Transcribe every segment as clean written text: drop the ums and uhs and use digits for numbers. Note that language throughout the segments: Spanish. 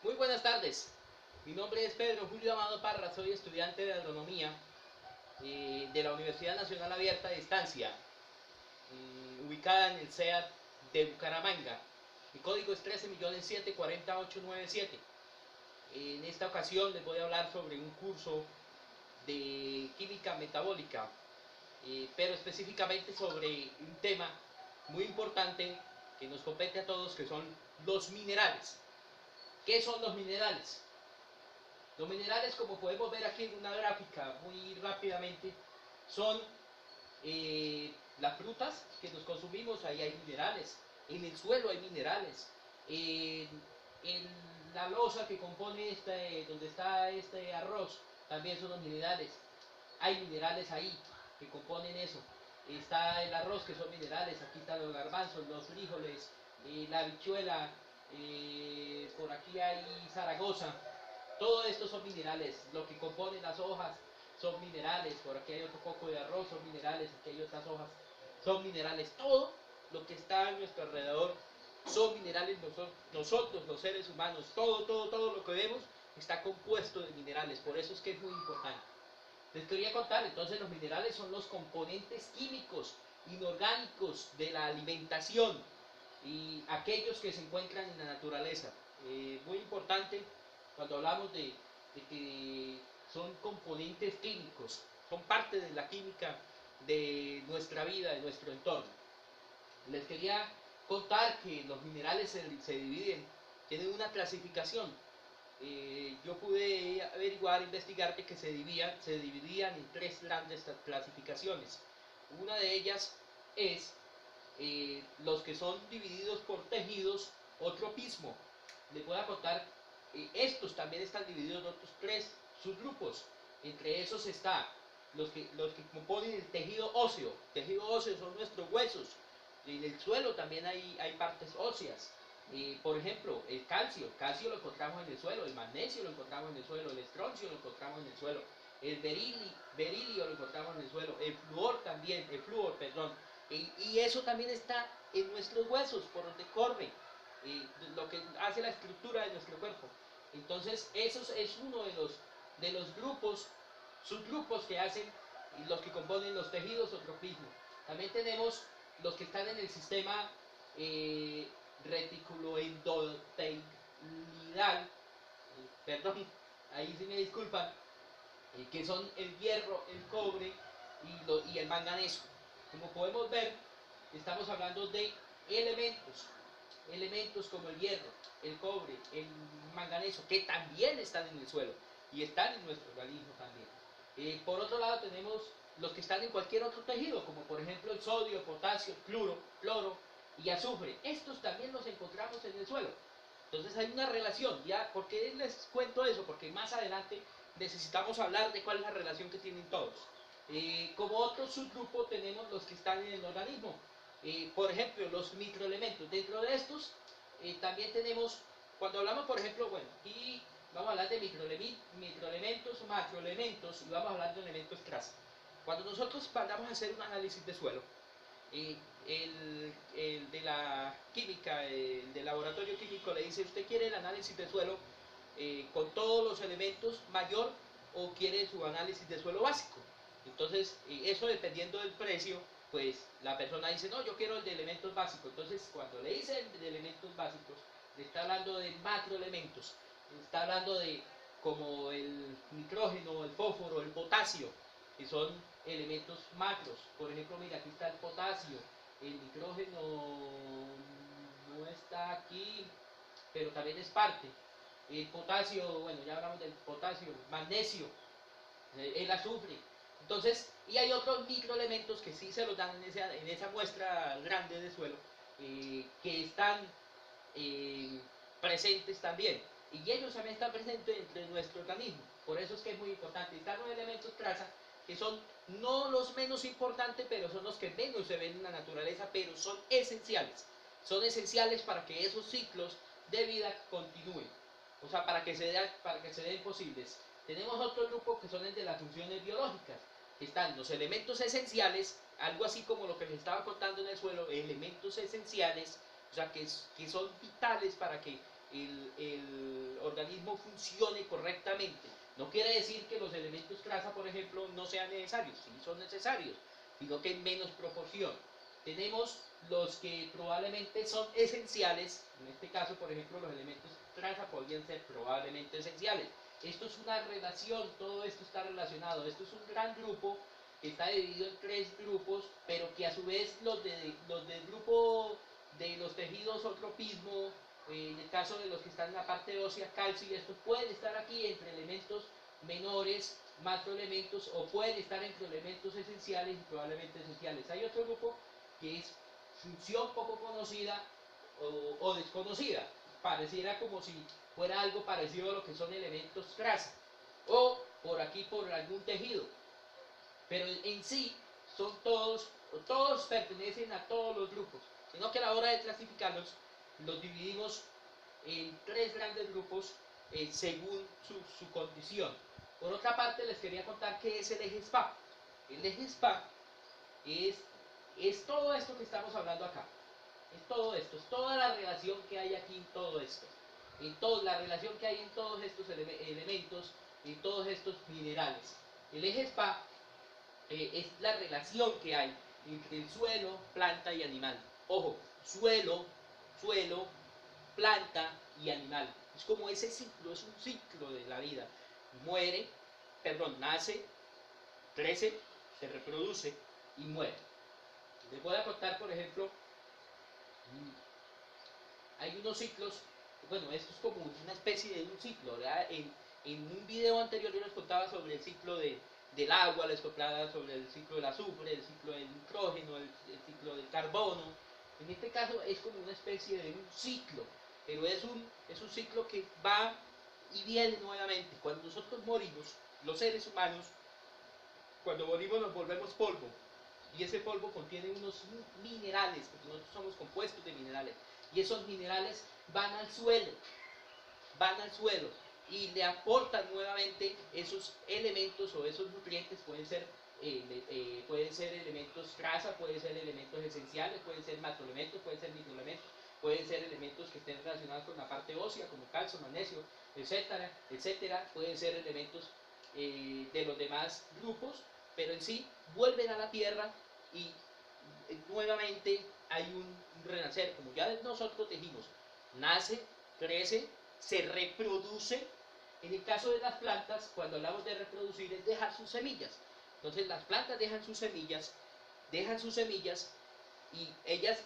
Muy buenas tardes, mi nombre es Pedro Julio Amado Parra, soy estudiante de agronomía de la Universidad Nacional Abierta de Distancia, ubicada en el CEAT de Bucaramanga. Mi código es 13.007.40897. En esta ocasión les voy a hablar sobre un curso de química metabólica, pero específicamente sobre un tema muy importante que nos compete a todos, que son los minerales. ¿Qué son los minerales? Los minerales, como podemos ver aquí en una gráfica muy rápidamente, son las frutas que nos consumimos, ahí hay minerales, en el suelo hay minerales, en la losa que compone donde está este arroz, también son los minerales, hay minerales ahí que componen eso. Está el arroz, que son minerales, aquí están los garbanzos, los frijoles, la habichuela, por aquí hay Zaragoza. Todo esto son minerales, lo que componen las hojas son minerales, por aquí hay otro poco de arroz, son minerales, aquí hay otras hojas, son minerales. Todo lo que está a nuestro alrededor son minerales. Nosotros los seres humanos, todo lo que vemos está compuesto de minerales, por eso es que es muy importante. Les quería contar, entonces los minerales son los componentes químicos inorgánicos de la alimentación y aquellos que se encuentran en la naturaleza. Muy importante cuando hablamos de que son componentes químicos, son parte de la química de nuestra vida, de nuestro entorno. Les quería contar que los minerales se dividen, tienen una clasificación. Yo pude averiguar, investigar que se dividían en tres grandes clasificaciones. Una de ellas es los que son divididos por tejidos o tropismo. Les voy a contar, estos también están divididos en otros tres subgrupos. Entre esos está los que componen el tejido óseo. El tejido óseo son nuestros huesos. En el suelo también hay partes óseas. Por ejemplo, el calcio lo encontramos en el suelo, el magnesio lo encontramos en el suelo, el estroncio lo encontramos en el suelo, el berilio lo encontramos en el suelo, el flúor también, perdón, y eso también está en nuestros huesos, por donde corre, lo que hace la estructura de nuestro cuerpo. Entonces, eso es uno de los grupos, subgrupos que hacen los que componen los tejidos o tropismo. También tenemos los que están en el sistema reticuloendotelidal, perdón, ahí sí me disculpan, que son el hierro, el cobre y el manganeso. Como podemos ver, estamos hablando de elementos como el hierro, el cobre, el manganeso, que también están en el suelo y están en nuestro organismo también. Por otro lado tenemos los que están en cualquier otro tejido, como por ejemplo el sodio, potasio, cloro y azufre. Estos también los encontramos en el suelo. Entonces hay una relación. ¿Ya? ¿Por qué les cuento eso? Porque más adelante necesitamos hablar de cuál es la relación que tienen todos. Como otro subgrupo tenemos los que están en el organismo. Por ejemplo, los microelementos. Dentro de estos también tenemos, cuando hablamos, por ejemplo, bueno, aquí vamos a hablar de microelementos, macroelementos y vamos a hablar de elementos traza. Cuando nosotros vamos a hacer un análisis de suelo, el de la química, el del laboratorio químico le dice: ¿usted quiere el análisis de suelo con todos los elementos mayor o quiere su análisis de suelo básico? Entonces, eso dependiendo del precio, pues la persona dice: no, yo quiero el de elementos básicos. Entonces, cuando le dice el de elementos básicos, le está hablando de macroelementos, está hablando de como el nitrógeno, el fósforo, el potasio, que son elementos macros. Por ejemplo, mira, aquí está el potasio, el nitrógeno no está aquí, pero también es parte. El potasio, bueno, ya hablamos del potasio, magnesio, el azufre. Entonces, y hay otros microelementos que sí se los dan en esa muestra grande de suelo, que están eh, presentes también. Y ellos también están presentes entre nuestro organismo. Por eso es que es muy importante. Están los elementos traza, que son no los menos importantes, pero son los que menos se ven en la naturaleza, pero son esenciales. Son esenciales para que esos ciclos de vida continúen. O sea, para que se den posibles. Tenemos otro grupo que son el de las funciones biológicas. Están los elementos esenciales, algo así como lo que les estaba contando en el suelo, elementos esenciales, o sea, que son vitales para que el organismo funcione correctamente. No quiere decir que los elementos traza, por ejemplo, no sean necesarios, sí son necesarios, sino que en menos proporción. Tenemos los que probablemente son esenciales, en este caso, por ejemplo, los elementos traza podrían ser probablemente esenciales. Esto es una relación, todo esto está relacionado, esto es un gran grupo que está dividido en tres grupos, pero que a su vez los del grupo de los tejidos o tropismo, en el caso de los que están en la parte ósea, calcio y esto, pueden estar aquí entre elementos menores, macroelementos, o pueden estar entre elementos esenciales y probablemente esenciales. Hay otro grupo que es función poco conocida o desconocida. Pareciera como si fuera algo parecido a lo que son elementos traza, o por aquí por algún tejido. Pero en sí son todos pertenecen a todos los grupos, sino que a la hora de clasificarlos, los dividimos en tres grandes grupos según su condición. Por otra parte, les quería contar qué es el eje SPA. El eje SPA es todo esto que estamos hablando acá. Es todo esto, es toda la relación que hay aquí en todo esto. La relación que hay en todos estos elementos, en todos estos minerales. El eje SPA es la relación que hay entre el suelo, planta y animal. Ojo, suelo, planta y animal. Es como ese ciclo, es un ciclo de la vida. Nace, crece, se reproduce y muere. Les voy a contar, por ejemplo, hay unos ciclos, bueno, esto es como una especie de un ciclo, ¿verdad? En un video anterior yo les contaba sobre el ciclo del agua, les contaba sobre el ciclo del azufre, el ciclo del nitrógeno, el ciclo del carbono. En este caso es como una especie de un ciclo, pero es un ciclo que va y viene nuevamente. Cuando nosotros morimos, los seres humanos, cuando morimos nos volvemos polvo, y ese polvo contiene unos minerales, porque nosotros somos compuestos de minerales, y esos minerales van al suelo y le aportan nuevamente esos elementos o esos nutrientes. Pueden ser elementos traza, pueden ser elementos esenciales, pueden ser macroelementos, pueden ser microelementos, pueden ser elementos que estén relacionados con la parte ósea, como calcio, magnesio, etcétera, etcétera. Pueden ser elementos de los demás grupos, pero en sí vuelven a la tierra y nuevamente hay un renacer, como ya nosotros dijimos, nace, crece, se reproduce. En el caso de las plantas, cuando hablamos de reproducir, es dejar sus semillas. Entonces las plantas dejan sus semillas y ellas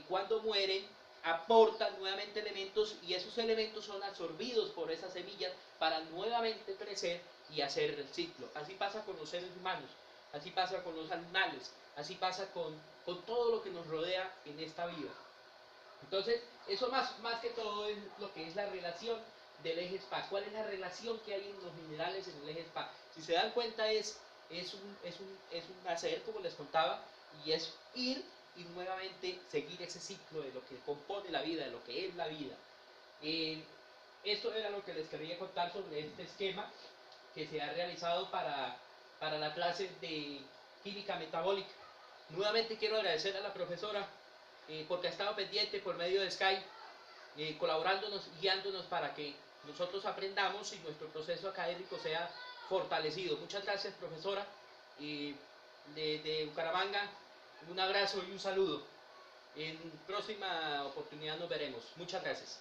cuando mueren aportan nuevamente elementos y esos elementos son absorbidos por esas semillas para nuevamente crecer y hacer el ciclo. Así pasa con los seres humanos, así pasa con los animales, así pasa con todo lo que nos rodea en esta vida. Entonces, eso más que todo es lo que es la relación del eje SPA. ¿Cuál es la relación que hay en los minerales en el eje SPA? Si se dan cuenta es un nacer, como les contaba, y es ir y nuevamente seguir ese ciclo de lo que compone la vida, de lo que es la vida. Esto era lo que les quería contar sobre este esquema que se ha realizado para la clase de química metabólica. Nuevamente quiero agradecer a la profesora porque ha estado pendiente por medio de Skype, colaborándonos, guiándonos para que nosotros aprendamos y nuestro proceso académico sea fortalecido. Muchas gracias, profesora, de Bucaramanga. Un abrazo y un saludo. En próxima oportunidad nos veremos. Muchas gracias.